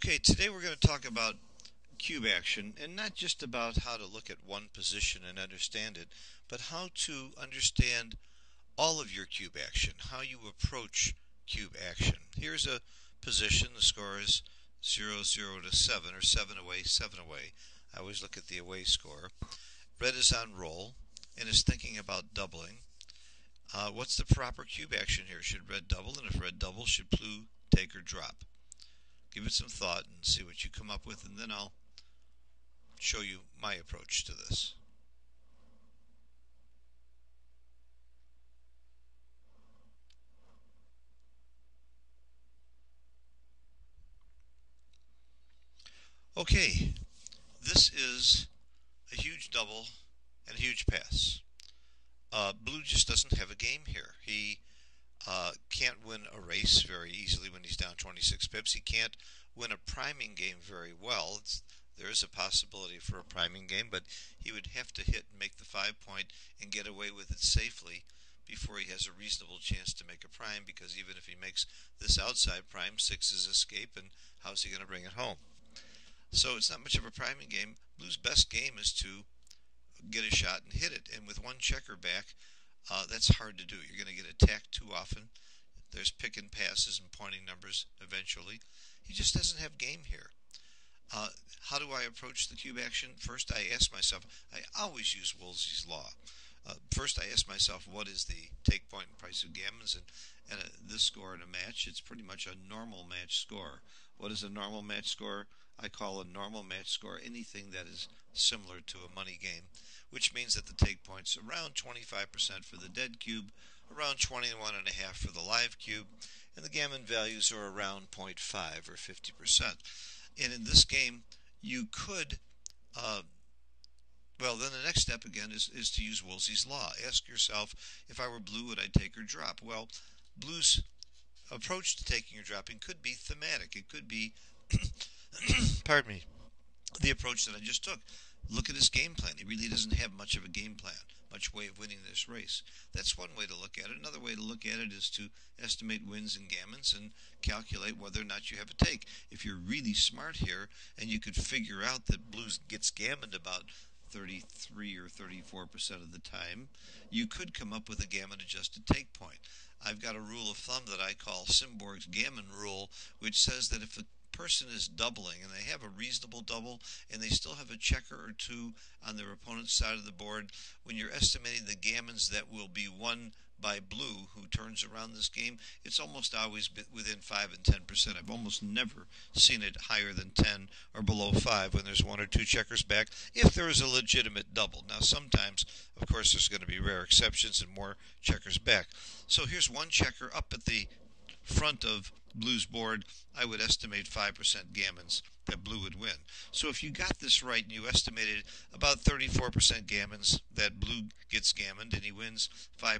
Okay, today we're going to talk about cube action, and not just about how to look at one position and understand it, but how to understand all of your cube action, how you approach cube action. Here's a position. The score is 0-0 to 7, or 7 away, 7 away. I always look at the away score. Red is on roll and is thinking about doubling. What's the proper cube action here? Should red double? And if red doubles, should blue take or drop? Give it some thought and see what you come up with, and then I'll show you my approach to this. Okay, this is a huge double and a huge pass. Blue just doesn't have a game here. He can't win a race very easily when he's down 26 pips. He can't win a priming game very well. There is a possibility for a priming game, but he would have to hit and make the 5-point and get away with it safely before he has a reasonable chance to make a prime, because even if he makes this outside prime, 6 is escape, and how's he going to bring it home? So it's not much of a priming game. Blue's best game is to get a shot and hit it, and with one checker back, that's hard to do. You're going to get attacked too often. There's pick and passes and pointing numbers eventually. He just doesn't have game here. How do I approach the cube action? First, I ask myself, I always use Woolsey's law. First, I ask myself, what is the take point and price of gammons? And this score in a match, it's pretty much a normal match score. What is a normal match score? I call a normal match score anything that is similar to a money game, which means that the take point's around 25% for the dead cube, around 21.5% for the live cube, and the gammon values are around 0.5 or 50%. And in this game, you could, then the next step again is to use Woolsey's law. Ask yourself, if I were blue, would I take or drop? Well, blue's approach to taking or dropping could be thematic. It could be, pardon me, the approach that I just took. Look at his game plan. He really doesn't have much of a game plan, much way of winning this race. That's one way to look at it. Another way to look at it is to estimate wins and gammons and calculate whether or not you have a take. If you're really smart here and you could figure out that blue gets gammoned about 33 or 34% of the time, you could come up with a gammon adjusted take point. I've got a rule of thumb that I call Simborg's gammon rule, which says that if a person is doubling and they have a reasonable double and they still have a checker or two on their opponent's side of the board, when you're estimating the gammons that will be won by blue, who turns around this game, it's almost always within 5 and 10%. I've almost never seen it higher than 10 or below 5 when there's 1 or 2 checkers back, if there is a legitimate double. Now sometimes, of course, there's going to be rare exceptions and more checkers back. So here's one checker up at the front of blue's board. I would estimate 5% gammons that blue would win. So if you got this right and you estimated about 34% gammons that blue gets gammoned and he wins 5%,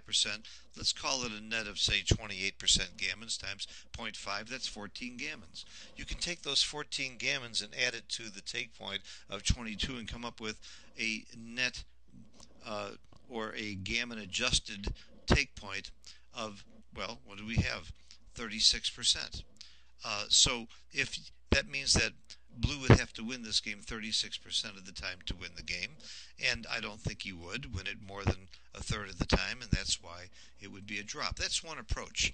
let's call it a net of, say, 28% gammons times 0.5, that's 14 gammons. You can take those 14 gammons and add it to the take point of 22 and come up with a net or a gammon adjusted take point of, well, what do we have? 36%. So if that means that blue would have to win this game 36% of the time to win the game, and I don't think he would win it more than a third of the time, and that's why it would be a drop. That's one approach.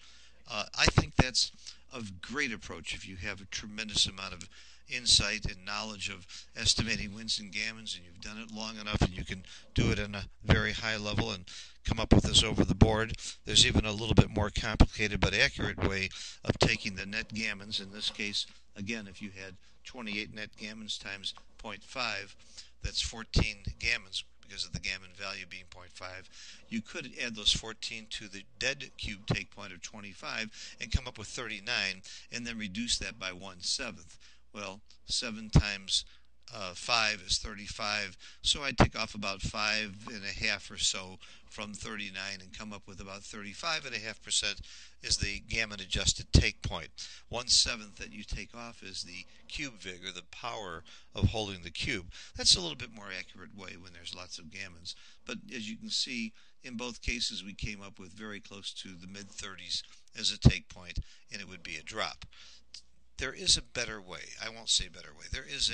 I think that's a great approach if you have a tremendous amount of insight and knowledge of estimating wins and gammons, and you've done it long enough and you can do it on a very high level and come up with this over the board. There's even a little bit more complicated but accurate way of taking the net gammons. In this case, again, if you had 28 net gammons times 0.5, that's 14 gammons because of the gammon value being 0.5. You could add those 14 to the dead cube take point of 25 and come up with 39, and then reduce that by 1/7. Well, 7 times 5 is 35, so I'd take off about 5.5 or so from 39 and come up with about 35.5% is the gammon adjusted take point. 1/7 that you take off is the cube vig, or the power of holding the cube. That's a little bit more accurate way when there's lots of gammons. But as you can see, in both cases we came up with very close to the mid-30s as a take point, and it would be a drop. there is a better way. I won't say better way. There is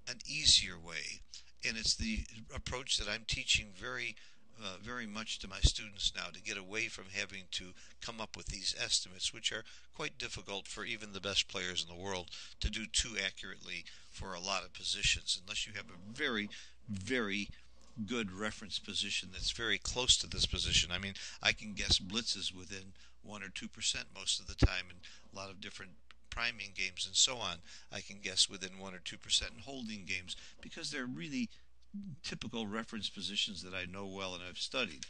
an easier way, and it's the approach that I'm teaching very much to my students now, to get away from having to come up with these estimates, which are quite difficult for even the best players in the world to do too accurately for a lot of positions, unless you have a very good reference position that's very close to this position. I mean, I can guess blitzes within 1 or 2% most of the time in a lot of different priming games and so on. I can guess within 1 or 2% in holding games because they're really typical reference positions that I know well and I've studied.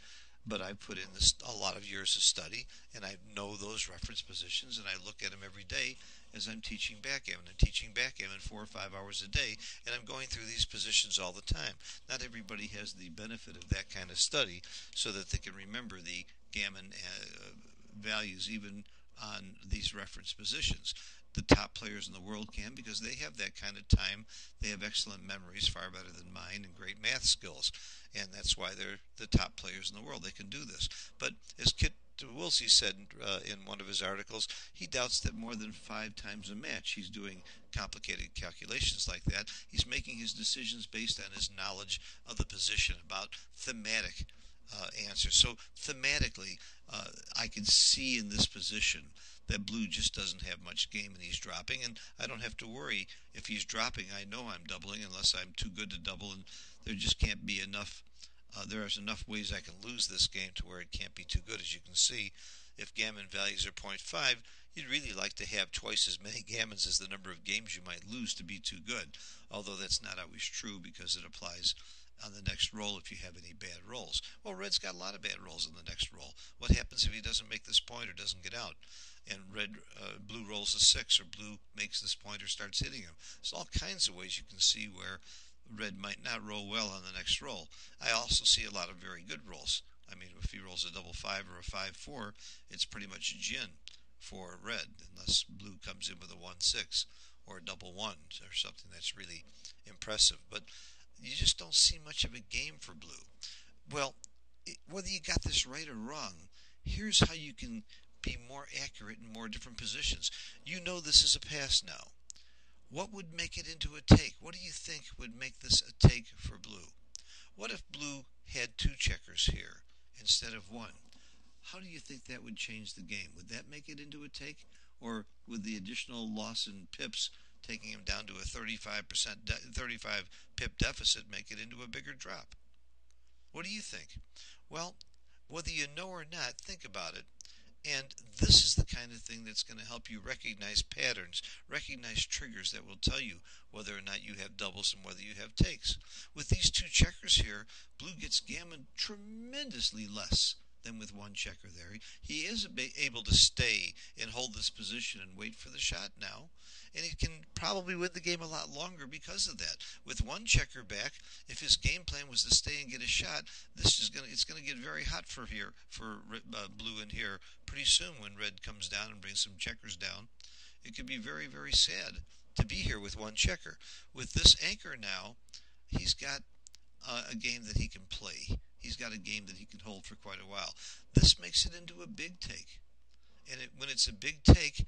But I put in a lot of years of study, and I know those reference positions, and I look at them every day as I'm teaching backgammon. I'm teaching backgammon 4 or 5 hours a day, and I'm going through these positions all the time. Not everybody has the benefit of that kind of study so that they can remember the gammon values even on these reference positions. The top players in the world can, because they have that kind of time. They have excellent memories, far better than mine, and great math skills. And that's why they're the top players in the world. They can do this. But as Kit Wilsey said in one of his articles, he doubts that more than 5 times a match he's doing complicated calculations like that. He's making his decisions based on his knowledge of the position, about thematic answers. So thematically, I can see in this position that blue just doesn't have much game and he's dropping, and I don't have to worry if he's dropping. I know I'm doubling unless I'm too good to double, and there just can't be enough. There's enough ways I can lose this game to where it can't be too good. As you can see, if gammon values are 0.5, you'd really like to have twice as many gammons as the number of games you might lose to be too good, although that's not always true because it applies on the next roll if you have any bad rolls. Well, red's got a lot of bad rolls on the next roll. What happens if he doesn't make this point or doesn't get out? And blue rolls a 6, or blue makes this point or starts hitting him. There's all kinds of ways you can see where red might not roll well on the next roll. I also see a lot of very good rolls. I mean, if he rolls a double 5 or a 5-4, it's pretty much gin for red, unless blue comes in with a 1-6 or a double 1 or something that's really impressive. But you just don't see much of a game for blue. Well, whether you got this right or wrong, here's how you can be more accurate in more different positions. You know this is a pass now. What would make it into a take? What do you think would make this a take for blue? What if blue had 2 checkers here instead of 1? How do you think that would change the game? Would that make it into a take? Or would the additional loss in pips, taking him down to a 35 pip deficit, make it into a bigger drop? What do you think? Well, whether you know or not, think about it. And this is the kind of thing that's going to help you recognize patterns, recognize triggers that will tell you whether or not you have doubles and whether you have takes. With these 2 checkers here, blue gets gammon tremendously less than with 1 checker there. He is able to stay and hold this position and wait for the shot now, and he can probably win the game a lot longer because of that. With 1 checker back, if his game plan was to stay and get a shot, it's going to get very hot for blue in here pretty soon when red comes down and brings some checkers down. It could be very, very sad to be here with 1 checker. With this anchor now, he's got a game that he can play. He's got a game that he can hold for quite a while. This makes it into a big take. And when it's a big take,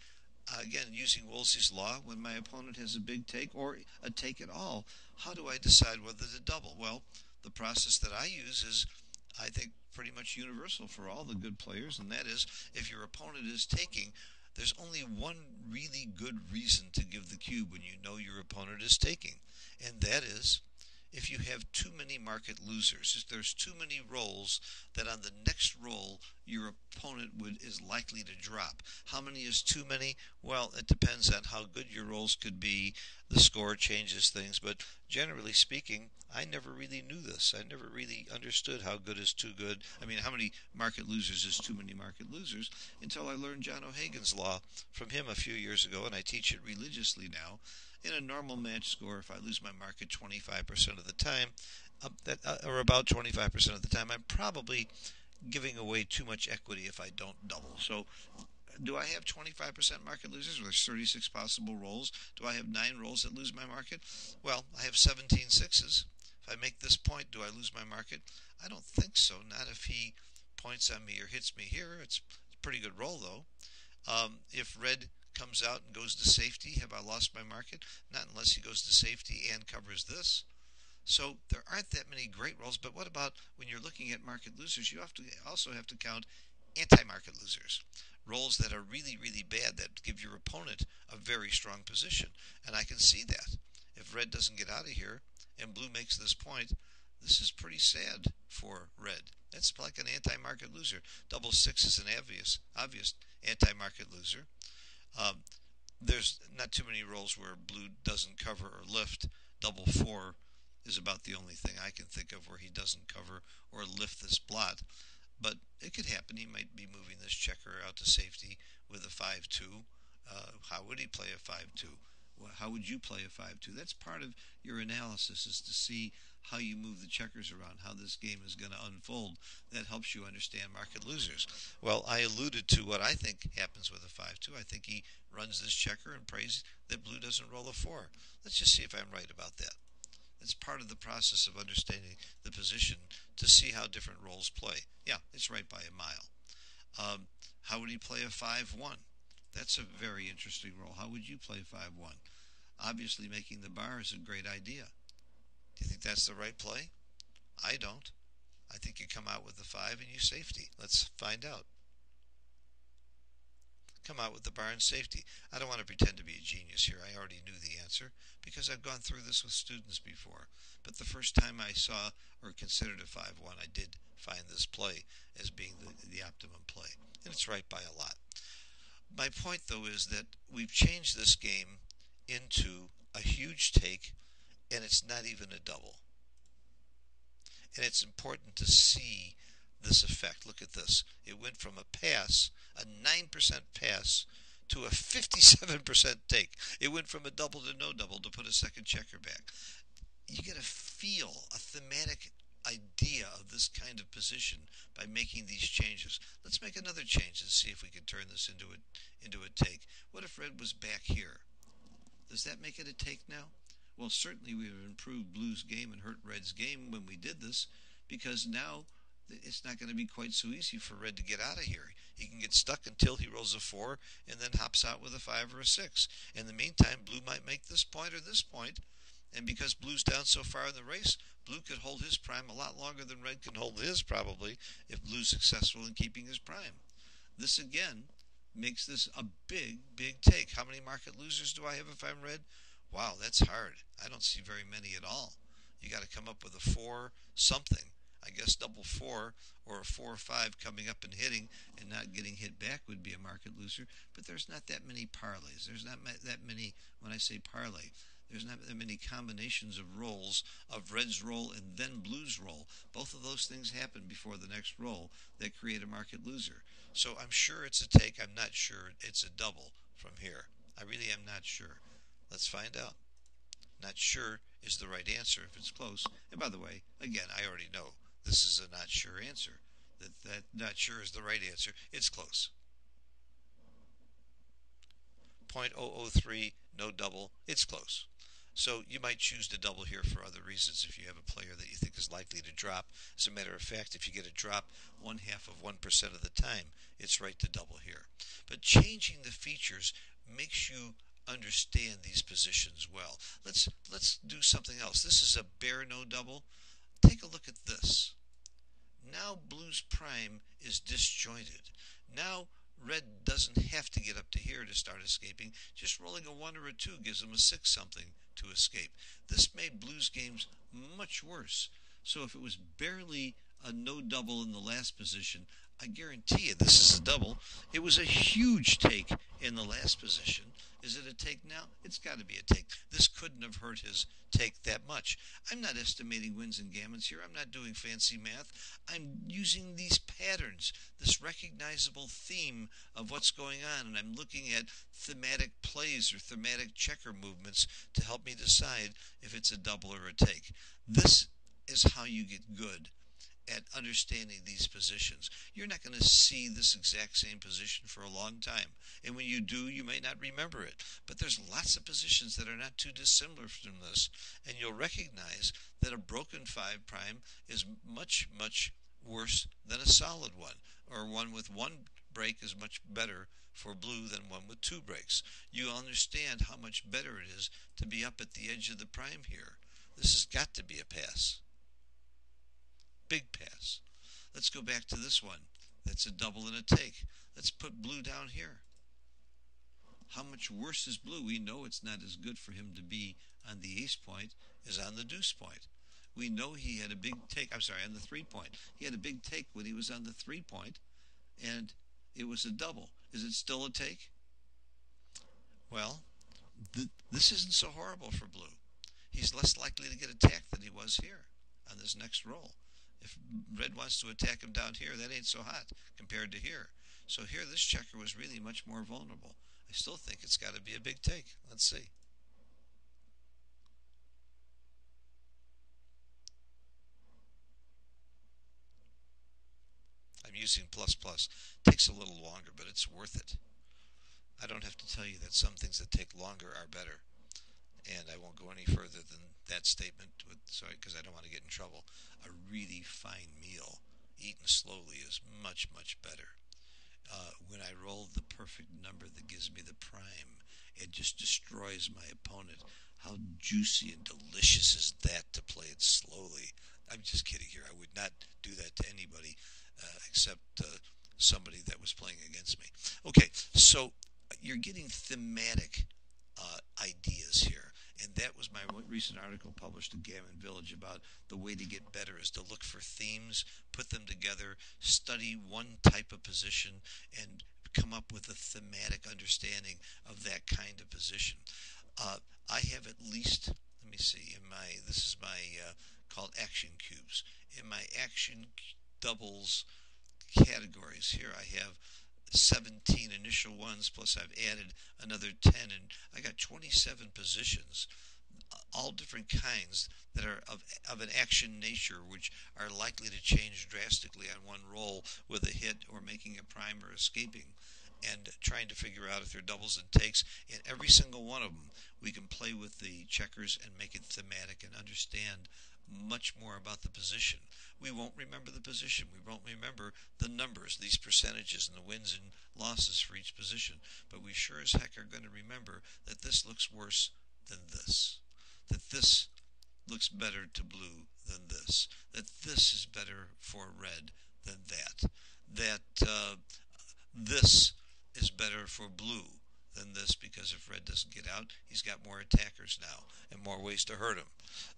again, using Woolsey's law, when my opponent has a big take or a take at all, how do I decide whether to double? Well, the process that I use is, I think, pretty much universal for all the good players, and that is, if your opponent is taking, there's only one really good reason to give the cube when you know your opponent is taking, and that is if you have too many market losers. If there's too many rolls that on the next roll your opponent is likely to drop. How many is too many? Well, it depends on how good your rolls could be. The score changes things, but generally speaking, I never really knew this. I never really understood how good is too good. I mean, how many market losers is too many market losers, until I learned John O'Hagan's law from him a few years ago, and I teach it religiously now. In a normal match score, if I lose my market 25% of the time, or about 25% of the time, I'm probably giving away too much equity if I don't double. So, do I have 25% market losers? There's 36 possible rolls. Do I have 9 rolls that lose my market? Well, I have 17 sixes. If I make this point, do I lose my market? I don't think so. Not if he points on me or hits me here. It's a pretty good roll, though. If red comes out and goes to safety. Have I lost my market? Not unless he goes to safety and covers this. So there aren't that many great rolls, but what about when you're looking at market losers? You also have to count anti-market losers, rolls that are really, really bad that give your opponent a very strong position. And I can see that. If red doesn't get out of here and blue makes this point, this is pretty sad for red. That's like an anti-market loser. Double six is an obvious anti-market loser. Um, there's not too many rolls where blue doesn't cover or lift. Double four is about the only thing I can think of where he doesn't cover or lift this blot. But it could happen. He might be moving this checker out to safety with a 5-2. How would he play a 5-2? Well, how would you play a 5-2? That's part of your analysis, is to see how you move the checkers around, how this game is going to unfold. That helps you understand market losers. Well, I alluded to what I think happens with a 5-2. I think he runs this checker and prays that blue doesn't roll a 4. Let's just see if I'm right about that. It's part of the process of understanding the position to see how different roles play. Yeah, it's right by a mile. How would he play a 5-1? That's a very interesting role. How would you play 5-1? Obviously, making the bar is a great idea. Do you think that's the right play? I don't. I think you come out with the 5 and you safety. Let's find out. Come out with the bar and safety. I don't want to pretend to be a genius here. I already knew the answer because I've gone through this with students before. But the first time I saw or considered a 5-1, I did find this play as being the optimum play. And it's right by a lot. My point, though, is that we've changed this game into a huge take, and it's not even a double. And it's important to see this effect. Look at this. It went from a pass, a 9% pass, to a 57% take. It went from a double to no double to put a second checker back. You get a feel, a thematic idea of this kind of position by making these changes. Let's make another change and see if we can turn this into a take. What if red was back here? Does that make it a take now? Well, certainly we have improved blue's game and hurt red's game when we did this, because now it's not going to be quite so easy for red to get out of here. He can get stuck until he rolls a 4 and then hops out with a 5 or a 6. In the meantime, blue might make this point or this point, and because blue's down so far in the race, blue could hold his prime a lot longer than red can hold his, probably, if blue's successful in keeping his prime. This, again, makes this a big, big take. How many market losers do I have if I'm red? Wow, that's hard. I don't see very many at all. You got to come up with a 4 something. I guess double 4 or a 4 or 5 coming up and hitting and not getting hit back would be a market loser. But there's not that many parlays. There's not that many, when I say parlay, there's not that many combinations of rolls, of red's roll and then blue's roll. Both of those things happen before the next roll that create a market loser. So I'm sure it's a take. I'm not sure it's a double from here. I really am not sure. Let's find out. Not sure is the right answer if it's close. And by the way, again, I already know this is a not sure answer. That not sure is the right answer. It's close. 0.003, no double. It's close. So you might choose to double here for other reasons if you have a player that you think is likely to drop. As a matter of fact, if you get a drop 0.5% of the time, it's right to double here. But changing the features makes you understand these positions well. Let's do something else. This is a bare no double. Take a look at this. Now blue's prime is disjointed. Now red doesn't have to get up to here to start escaping. Just rolling a 1 or a 2 gives him a 6 something to escape. This made blue's games much worse. So if it was barely a no double in the last position, I guarantee you this is a double. It was a huge take in the last position. Is it a take now? It's got to be a take. This couldn't have hurt his take that much. I'm not estimating wins and gammons here. I'm not doing fancy math. I'm using these patterns, this recognizable theme of what's going on, and I'm looking at thematic plays or thematic checker movements to help me decide if it's a double or a take. This is how you get good at understanding these positions. You're not going to see this exact same position for a long time. And when you do, you may not remember it. But there's lots of positions that are not too dissimilar from this. And you'll recognize that a broken 5 prime is much, much worse than a solid one. Or one with one break is much better for blue than one with 2 brakes. You understand how much better it is to be up at the edge of the prime here. This has got to be a pass. Big pass. Let's go back to this one. That's a double and a take. Let's put blue down here. How much worse is blue? We know it's not as good for him to be on the ace point as on the deuce point. We know he had a big take. I'm sorry, on the 3 point. He had a big take when he was on the 3 point, and it was a double. Is it still a take? Well, this isn't so horrible for blue. He's less likely to get attacked than he was here on this next roll. If red wants to attack him down here, that ain't so hot compared to here. So here, this checker was really much more vulnerable. I still think it's got to be a big take. Let's see. I'm using plus plus. Takes a little longer, but it's worth it. I don't have to tell you that some things that take longer are better. And I won't go any further than that statement, because I don't want to get in trouble. A really fine meal, eaten slowly, is much, much better. When I roll the perfect number that gives me the prime, it just destroys my opponent. How juicy and delicious is that to play it slowly? I'm just kidding here. I would not do that to anybody except somebody that was playing against me. Okay, so you're getting thematic ideas here. And that was my recent article published in Gammon Village about the way to get better is to look for themes, put them together, study one type of position, and come up with a thematic understanding of that kind of position. I have at least, let me see, this is my called action cubes. In my action doubles categories here, I have 17 initial ones, plus I've added another 10, and I got 27 positions, all different kinds that are of an action nature, which are likely to change drastically on one roll with a hit or making a prime or escaping, and trying to figure out if they're doubles and takes. In every single one of them, we can play with the checkers and make it thematic and understand much more about the position. We won't remember the position. We won't remember the numbers, these percentages and the wins and losses for each position. But we sure as heck are going to remember that this looks worse than this. That this looks better to blue than this. That this is better for red than that. That this is better for blue than this, because if red doesn't get out, he's got more attackers now and more ways to hurt him.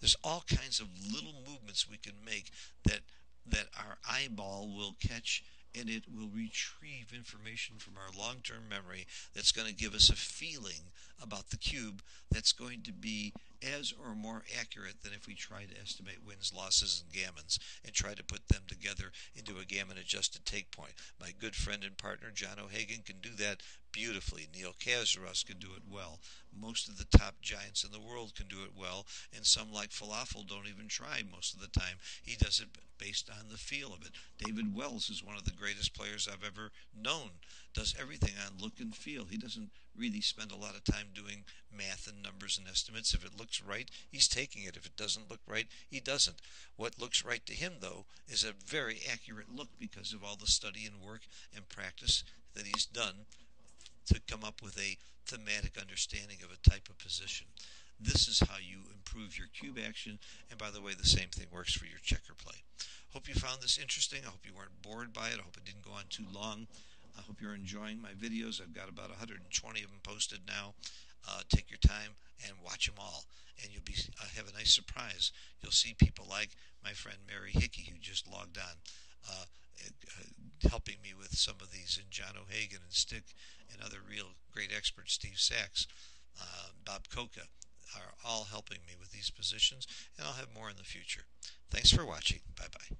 There's all kinds of little movements we can make that our eyeball will catch, and it will retrieve information from our long-term memory that's going to give us a feeling about the cube that's going to be as or more accurate than if we try to estimate wins, losses, and gammons and try to put them together into a gammon-adjusted take point. My good friend and partner John O'Hagan can do that beautifully. Neil Kazaros can do it well. Most of the top giants in the world can do it well, and some like Falafel don't even try most of the time. He does it based on the feel of it. David Wells is one of the greatest players I've ever known. Does everything on look and feel. He doesn't really spend a lot of time doing math and numbers and estimates. If it looks right, he's taking it. If it doesn't look right, he doesn't. What looks right to him, though, is a very accurate look because of all the study and work and practice that he's done to come up with a thematic understanding of a type of position. This is how you improve your cube action, and by the way, the same thing works for your checker play. Hope you found this interesting. I hope you weren't bored by it. I hope it didn't go on too long. I hope you're enjoying my videos. I've got about 120 of them posted now. Take your time and watch them all, and you'll have a nice surprise. You'll see people like my friend Mary Hickey, who just logged on, helping me with some of these, and John O'Hagan and Stick and other real great experts, Steve Sachs, Bob Coca, are all helping me with these positions, and I'll have more in the future. Thanks for watching. Bye-bye.